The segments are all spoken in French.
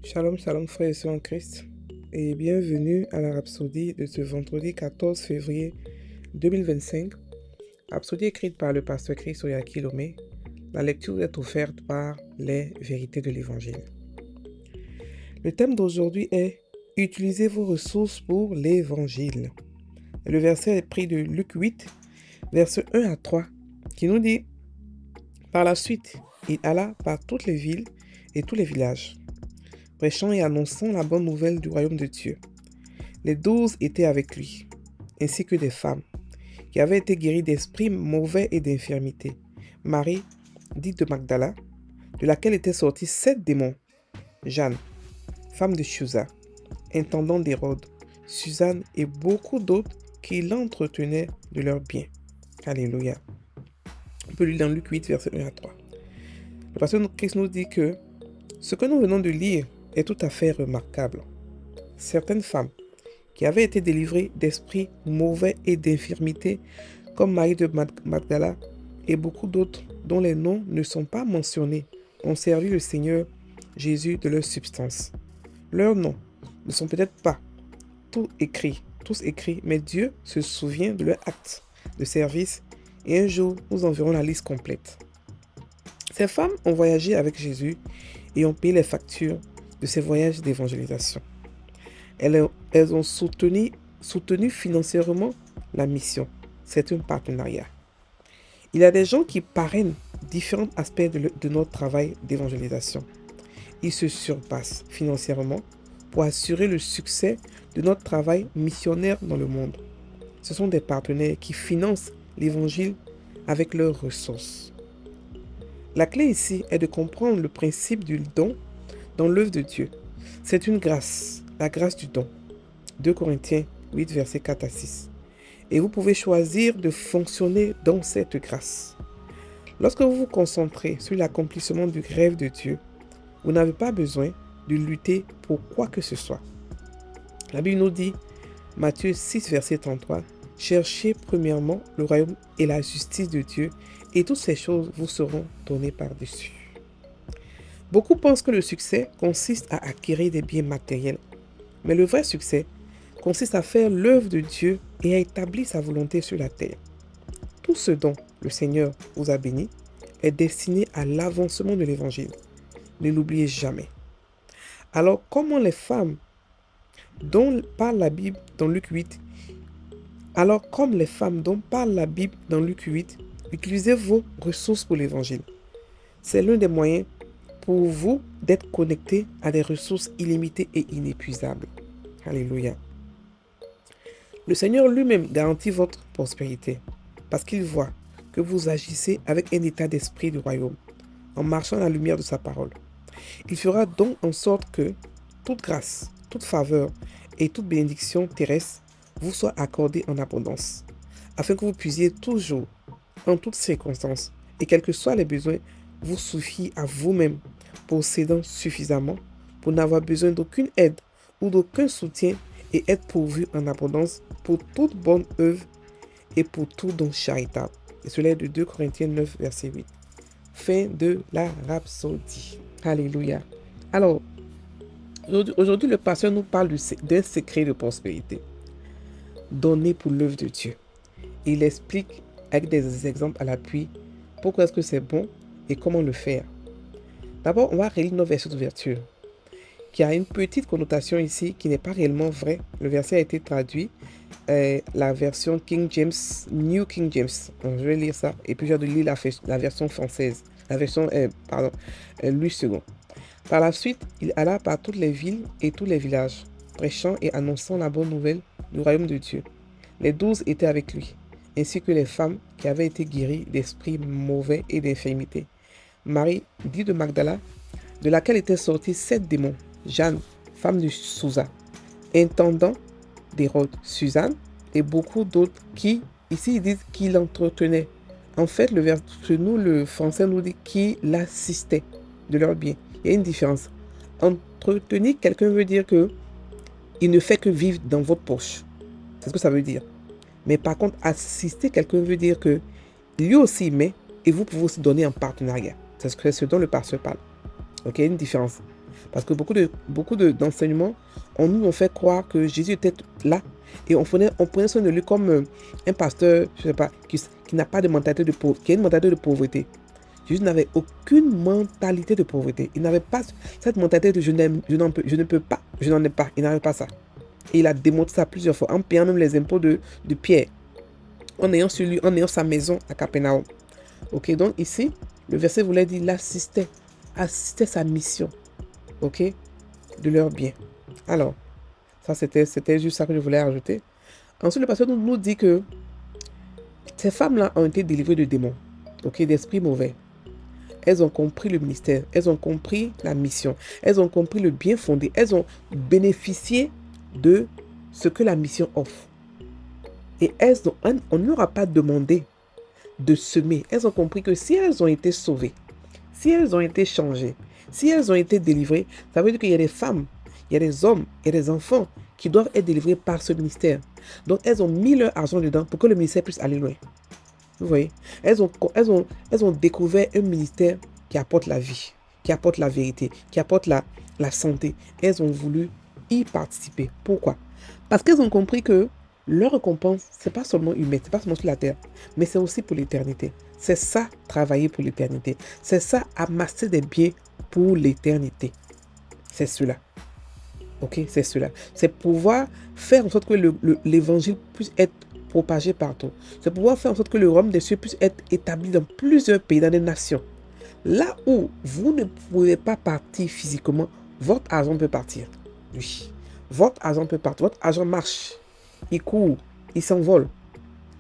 Shalom, shalom, frères et sœurs en Christ, et bienvenue à la Rhapsodie de ce vendredi 14 février 2025. Rhapsodie écrite par le pasteur Chris Oyakilome. La lecture est offerte par les vérités de l'Évangile. Le thème d'aujourd'hui est « Utilisez vos ressources pour l'Évangile ». Le verset est pris de Luc 8, versets 1 à 3, qui nous dit « Par la suite, il alla par toutes les villes et tous les villages, prêchant et annonçant la bonne nouvelle du royaume de Dieu. Les 12 étaient avec lui, ainsi que des femmes, qui avaient été guéries d'esprits mauvais et d'infirmités. Marie, dite de Magdala, de laquelle étaient sortis 7 démons. Jeanne, femme de Chuza, intendant d'Hérode, Suzanne et beaucoup d'autres qui l'entretenaient de leurs biens. Alléluia. On peut lire dans Luc 8, verset 1 à 3. Le pasteur Christ nous dit que ce que nous venons de lire est tout à fait remarquable. Certaines femmes qui avaient été délivrées d'esprits mauvais et d'infirmités, comme Marie de Magdala et beaucoup d'autres dont les noms ne sont pas mentionnés, ont servi le Seigneur Jésus de leur substance. Leurs noms ne sont peut-être pas tous écrits, mais Dieu se souvient de leur acte de service et un jour nous en verrons la liste complète. Ces femmes ont voyagé avec Jésus et ont payé les factures de ces voyages d'évangélisation. Elles ont soutenu financièrement la mission. C'est un partenariat. Il y a des gens qui parrainent différents aspects de notre travail d'évangélisation. Ils se surpassent financièrement pour assurer le succès de notre travail missionnaire dans le monde. Ce sont des partenaires qui financent l'évangile avec leurs ressources. La clé ici est de comprendre le principe du don dans l'œuvre de Dieu. C'est une grâce, la grâce du don. 2 Corinthiens 8, versets 4 à 6. Et vous pouvez choisir de fonctionner dans cette grâce. Lorsque vous vous concentrez sur l'accomplissement du rêve de Dieu, vous n'avez pas besoin de lutter pour quoi que ce soit. La Bible nous dit, Matthieu 6, verset 33, « Cherchez premièrement le royaume et la justice de Dieu, et toutes ces choses vous seront données par-dessus. » Beaucoup pensent que le succès consiste à acquérir des biens matériels, mais le vrai succès consiste à faire l'œuvre de Dieu et à établir sa volonté sur la terre. Tout ce dont le Seigneur vous a béni est destiné à l'avancement de l'Évangile. Ne l'oubliez jamais. Alors, comment les femmes dont parle la Bible dans Luc 8, utilisez vos ressources pour l'Évangile. C'est l'un des moyens pour vous d'être connecté à des ressources illimitées et inépuisables. Alléluia. Le Seigneur lui-même garantit votre prospérité parce qu'il voit que vous agissez avec un état d'esprit du royaume, en marchant à la lumière de sa parole. Il fera donc en sorte que toute grâce, toute faveur et toute bénédiction terrestre vous soit accordée en abondance, afin que vous puissiez toujours, en toutes circonstances, et quels que soient les besoins, vous suffire à vous-même, possédant suffisamment pour n'avoir besoin d'aucune aide ou d'aucun soutien et être pourvu en abondance pour toute bonne œuvre et pour tout don charitable. Et cela est de 2 Corinthiens 9, verset 8. Fin de la rhapsodie. Alléluia. Alors, aujourd'hui, le pasteur nous parle d'un secret de prospérité donné pour l'œuvre de Dieu. Il explique avec des exemples à l'appui pourquoi est-ce que c'est bon et comment le faire. D'abord, on va relire nos versets d'ouverture, qui a une petite connotation ici qui n'est pas réellement vraie. Le verset a été traduit, la version King James, New King James. Donc, je vais lire ça et puis je vais lire la version française, la version, Louis II. Par la suite, il alla par toutes les villes et tous les villages, prêchant et annonçant la bonne nouvelle du royaume de Dieu. Les 12 étaient avec lui, ainsi que les femmes qui avaient été guéries d'esprits mauvais et d'infirmités. Marie, dite de Magdala, de laquelle étaient sortis 7 démons. Jeanne, femme de Chuza, intendant d'Hérode, Suzanne et beaucoup d'autres qui, ici ils disent qui l'entretenaient. En fait, le français nous dit qui l'assistaient de leur bien. Il y a une différence. Entretenir quelqu'un veut dire que il ne fait que vivre dans votre poche. C'est ce que ça veut dire. Mais par contre, assister quelqu'un veut dire que lui aussi il met et vous pouvez aussi donner en partenariat. C'est ce dont le pasteur parle. Ok, il y a une différence. Parce que beaucoup d'enseignements, on nous ont fait croire que Jésus était là et on prenait soin de lui comme un pasteur, je sais pas, qui n'a pas de mentalité de pauvre, qui a une mentalité de pauvreté. Jésus n'avait aucune mentalité de pauvreté. Il n'avait pas cette mentalité de je ne peux pas, je n'en ai pas. Il n'avait pas ça. Et il a démontré ça plusieurs fois en payant même les impôts de Pierre, en ayant sur lui, en ayant sa maison à Capernaum. Ok, donc ici, le verset voulait dire, il assistait sa mission, ok, de leur bien. Alors, ça c'était juste ça que je voulais ajouter. Ensuite, le pasteur nous dit que ces femmes-là ont été délivrées de démons, ok, d'esprits mauvais. Elles ont compris le ministère, elles ont compris la mission, elles ont compris le bien fondé, elles ont bénéficié de ce que la mission offre. Et on ne leur a pas demandé de semer. Elles ont compris que si elles ont été sauvées, si elles ont été changées, si elles ont été délivrées, ça veut dire qu'il y a des femmes, il y a des hommes, il y a des enfants qui doivent être délivrés par ce ministère. Donc elles ont mis leur argent dedans pour que le ministère puisse aller loin. Vous voyez, elles ont découvert un ministère qui apporte la vie, qui apporte la vérité, qui apporte la santé. Elles ont voulu y participer. Pourquoi? Parce qu'elles ont compris que leur récompense, c'est pas seulement humain, c'est pas seulement sur la terre, mais c'est aussi pour l'éternité. C'est ça, travailler pour l'éternité. C'est ça, amasser des biens pour l'éternité. C'est cela. Ok, c'est cela. C'est pouvoir faire en sorte que l'évangile puisse être propagé partout. C'est pouvoir faire en sorte que le royaume des cieux puisse être établi dans plusieurs pays, dans des nations. Là où vous ne pouvez pas partir physiquement, votre argent peut partir. Oui, votre argent peut partir. Votre argent marche. Il court, il s'envole.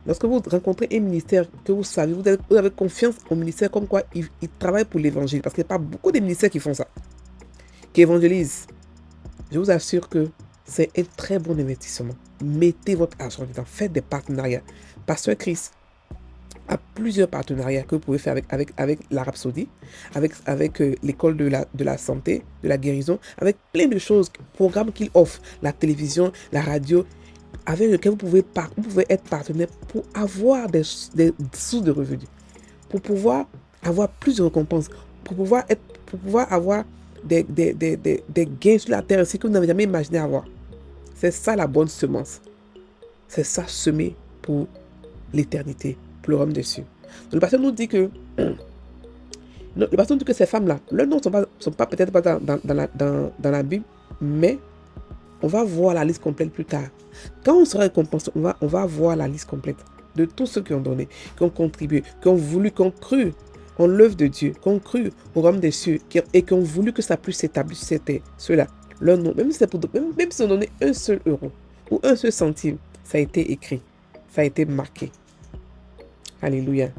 Lorsque vous rencontrez un ministère que vous savez, vous avez confiance au ministère comme quoi il travaille pour l'évangile. Parce qu'il n'y a pas beaucoup de ministères qui font ça, qui évangélisent. Je vous assure que c'est un très bon investissement. Mettez votre argent dedans, faites des partenariats. Pasteur Chris a plusieurs partenariats que vous pouvez faire avec la Rhapsodie, avec l'école de la santé, de la guérison, avec plein de choses, programmes qu'il offre, la télévision, la radio, avec lequel vous pouvez être partenaire pour avoir des sources de revenus, pour pouvoir avoir plus de récompenses, pour pouvoir avoir des gains sur la terre ainsi que vous n'avez jamais imaginé avoir. C'est ça la bonne semence. C'est ça, semer pour l'éternité, pour le royaume des cieux. Donc, le pasteur nous dit que ces femmes-là, leurs noms ne sont pas peut-être pas dans la Bible, mais on va voir la liste complète plus tard. Quand on sera récompensé, on va voir la liste complète de tous ceux qui ont donné, qui ont contribué, qui ont voulu, qui ont cru en l'œuvre de Dieu, qui ont cru au royaume des cieux et qui ont voulu que ça puisse s'établir sur cette terre. Ceux-là, leur nom, même si on donnait un seul euro ou un seul centime, ça a été écrit, ça a été marqué. Alléluia.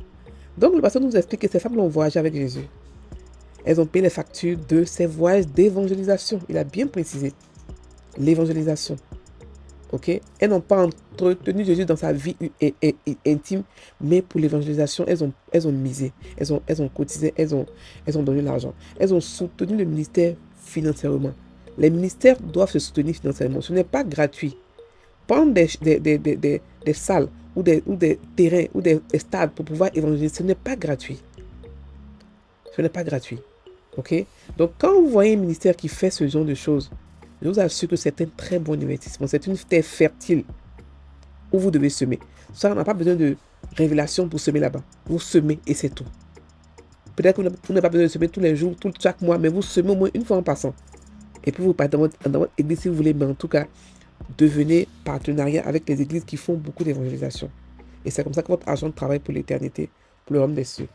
Donc le pasteur nous explique que ces femmes ont voyagé avec Jésus. Elles ont payé les factures de ces voyages d'évangélisation. Il a bien précisé l'évangélisation. Ok? Elles n'ont pas entretenu Jésus dans sa vie intime, mais pour l'évangélisation, elles ont misé, elles ont cotisé, elles ont donné l'argent. Elles ont soutenu le ministère financièrement. Les ministères doivent se soutenir financièrement. Ce n'est pas gratuit. Prendre des salles ou des terrains ou des stades pour pouvoir évangéliser, ce n'est pas gratuit. Ce n'est pas gratuit. Ok? Donc, quand vous voyez un ministère qui fait ce genre de choses, je vous assure que c'est un très bon investissement. C'est une terre fertile où vous devez semer. Ça, on n'a pas besoin de révélation pour semer là-bas. Vous semez et c'est tout. Peut-être que vous n'avez pas besoin de semer tous les jours, chaque mois, mais vous semez au moins une fois en passant. Et puis vous partez dans votre église si vous voulez, mais en tout cas, devenez partenariat avec les églises qui font beaucoup d'évangélisation. Et c'est comme ça que votre argent travaille pour l'éternité, pour le royaume des cieux.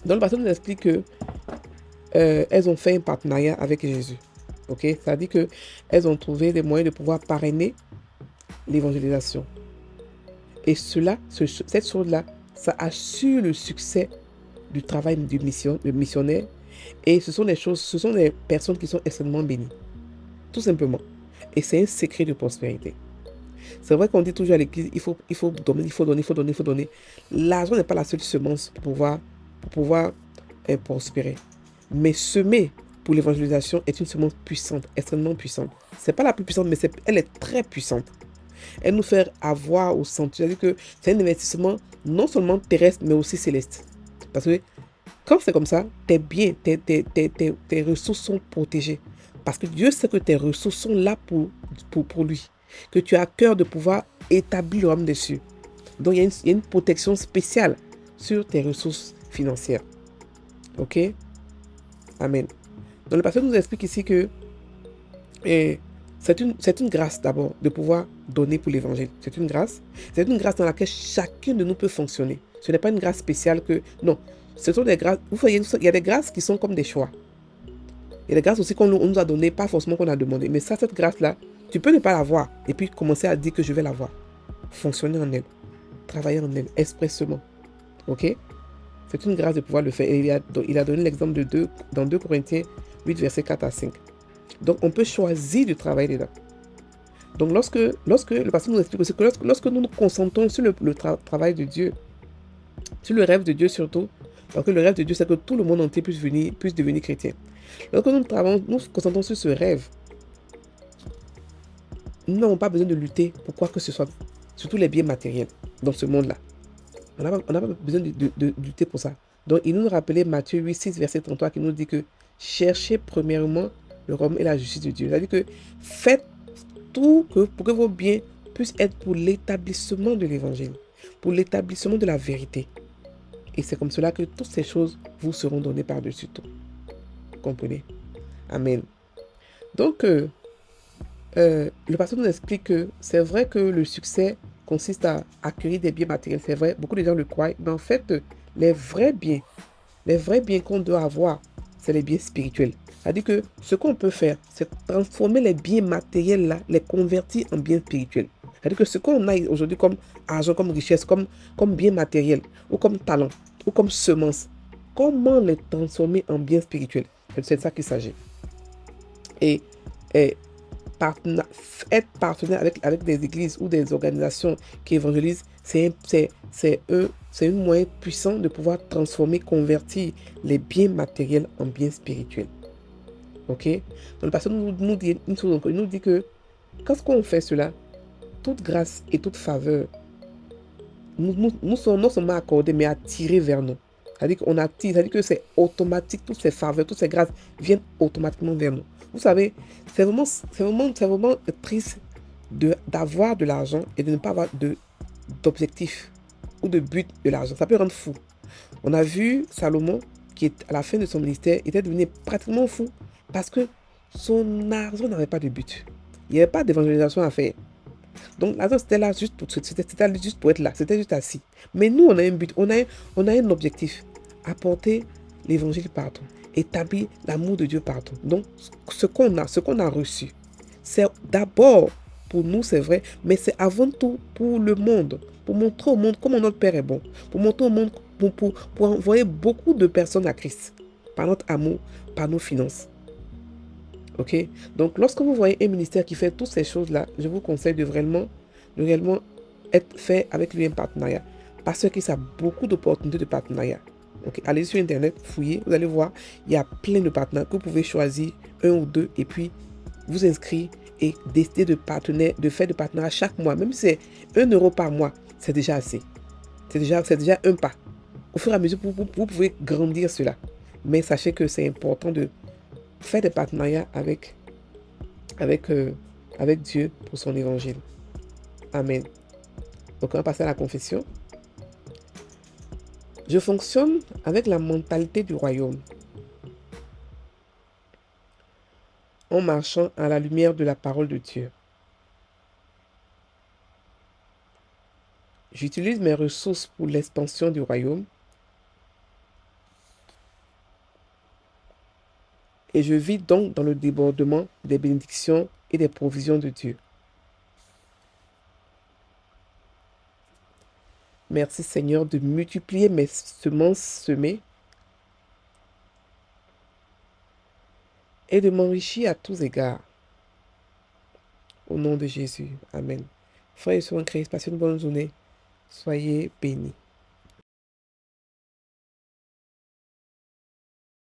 Donc le pasteur nous explique que elles ont fait un partenariat avec Jésus. Ok, ça dit que elles ont trouvé des moyens de pouvoir parrainer l'évangélisation. Et cette chose-là, ça assure le succès du travail du missionnaire. Et ce sont des personnes qui sont extrêmement bénies. Tout simplement. Et c'est un secret de prospérité. C'est vrai qu'on dit toujours à l'église, il faut donner. L'argent n'est pas la seule semence pour pouvoir prospérer. Mais semer pour l'évangélisation est une semence puissante, extrêmement puissante. C'est pas la plus puissante, mais elle est très puissante. Elle nous fait avoir au centre. C'est-à-dire que c'est un investissement non seulement terrestre, mais aussi céleste. Parce que Quand c'est comme ça, tes biens, tes ressources sont protégées. Parce que Dieu sait que tes ressources sont là pour lui. Que tu as à cœur de pouvoir établir le royaume des cieux. Donc, il y a une protection spéciale sur tes ressources financières. Ok? Amen. Donc, le pasteur nous explique ici que c'est une grâce d'abord de pouvoir donner pour l'évangile. C'est une grâce. C'est une grâce dans laquelle chacun de nous peut fonctionner. Ce n'est pas une grâce spéciale que... Non, ce sont des grâces... Vous voyez, il y a des grâces qui sont comme des choix. Il y a des grâces aussi qu'on nous a données, pas forcément qu'on a demandé. Mais ça, cette grâce-là, tu peux ne pas l'avoir et puis commencer à dire que je vais l'avoir. Fonctionner en elle. Travailler en elle, expressément. Ok? C'est une grâce de pouvoir le faire. Et il a donné l'exemple dans 2 Corinthiens 8, versets 4 à 5. Donc, on peut choisir de travailler dedans. Donc, lorsque le pasteur nous explique aussi que lorsque nous nous concentrons sur le travail de Dieu, sur le rêve de Dieu surtout, parce que le rêve de Dieu, c'est que tout le monde entier puisse devenir chrétien. Lorsque nous nous concentrons sur ce rêve, nous n'avons pas besoin de lutter pour quoi que ce soit, surtout les biens matériels dans ce monde-là. On n'a pas besoin de lutter pour ça. Donc, il nous rappelait Matthieu 8, 6, verset 33, qui nous dit que cherchez premièrement le royaume et la justice de Dieu. C'est-à-dire que faites tout pour que vos biens puissent être pour l'établissement de l'évangile, pour l'établissement de la vérité. Et c'est comme cela que toutes ces choses vous seront données par-dessus tout. Vous comprenez? Amen. Donc, le pasteur nous explique que c'est vrai que le succès consiste à acquérir des biens matériels. C'est vrai, beaucoup de gens le croient. Mais en fait, les vrais biens qu'on doit avoir, c'est les biens spirituels. C'est-à-dire que ce qu'on peut faire, c'est transformer les biens matériels là, les convertir en biens spirituels. C'est-à-dire que ce qu'on a aujourd'hui comme argent, comme richesse, comme biens matériels, ou comme talent, ou comme semence, comment les transformer en biens spirituels? C'est de ça qu'il s'agit. Et être partenaire avec des églises ou des organisations qui évangélisent, c'est un moyen puissant de pouvoir transformer, convertir les biens matériels en biens spirituels. Ok? Donc le pasteur nous dit une chose encore. Il nous dit que quand on fait cela, toute grâce et toute faveur nous sont non seulement accordées, mais attirées vers nous. C'est-à-dire qu'on attire, c'est-à-dire que c'est automatique, toutes ces faveurs, toutes ces grâces viennent automatiquement vers nous. Vous savez, c'est vraiment triste d'avoir de l'argent et de ne pas avoir d'objectif ou de but de l'argent. Ça peut rendre fou. On a vu Salomon, qui est à la fin de son ministère, était devenu pratiquement fou parce que son argent n'avait pas de but. Il n'y avait pas d'évangélisation à faire. Donc l'argent, c'était là juste pour être là. C'était juste assis. Mais nous, on a un but, on a un objectif. Apporter l'évangile partout. Établir l'amour de Dieu partout. Donc, ce qu'on a reçu, c'est d'abord pour nous, c'est vrai, mais c'est avant tout pour le monde. Pour montrer au monde comment notre Père est bon. Pour montrer au monde, pour envoyer beaucoup de personnes à Christ. Par notre amour, par nos finances. Ok? Donc, lorsque vous voyez un ministère qui fait toutes ces choses-là, je vous conseille de réellement être fait avec lui un partenariat. Parce qu'il y a beaucoup d'opportunités de partenariat. Okay? Allez sur Internet, fouillez, vous allez voir, il y a plein de partenaires que vous pouvez choisir, un ou deux, et puis vous inscrire et décider de faire de partenariat chaque mois. Même si c'est 1 euro par mois, c'est déjà assez. C'est déjà un pas. Au fur et à mesure, vous pouvez grandir cela. Mais sachez que c'est important de faire des partenariats avec Dieu pour son évangile. Amen. Donc on va passer à la confession. Je fonctionne avec la mentalité du royaume, en marchant à la lumière de la parole de Dieu. J'utilise mes ressources pour l'expansion du royaume et je vis donc dans le débordement des bénédictions et des provisions de Dieu. Merci Seigneur de multiplier mes semences semées et de m'enrichir à tous égards. Au nom de Jésus. Amen. Frères et sœurs en Christ, passez une bonne journée. Soyez bénis.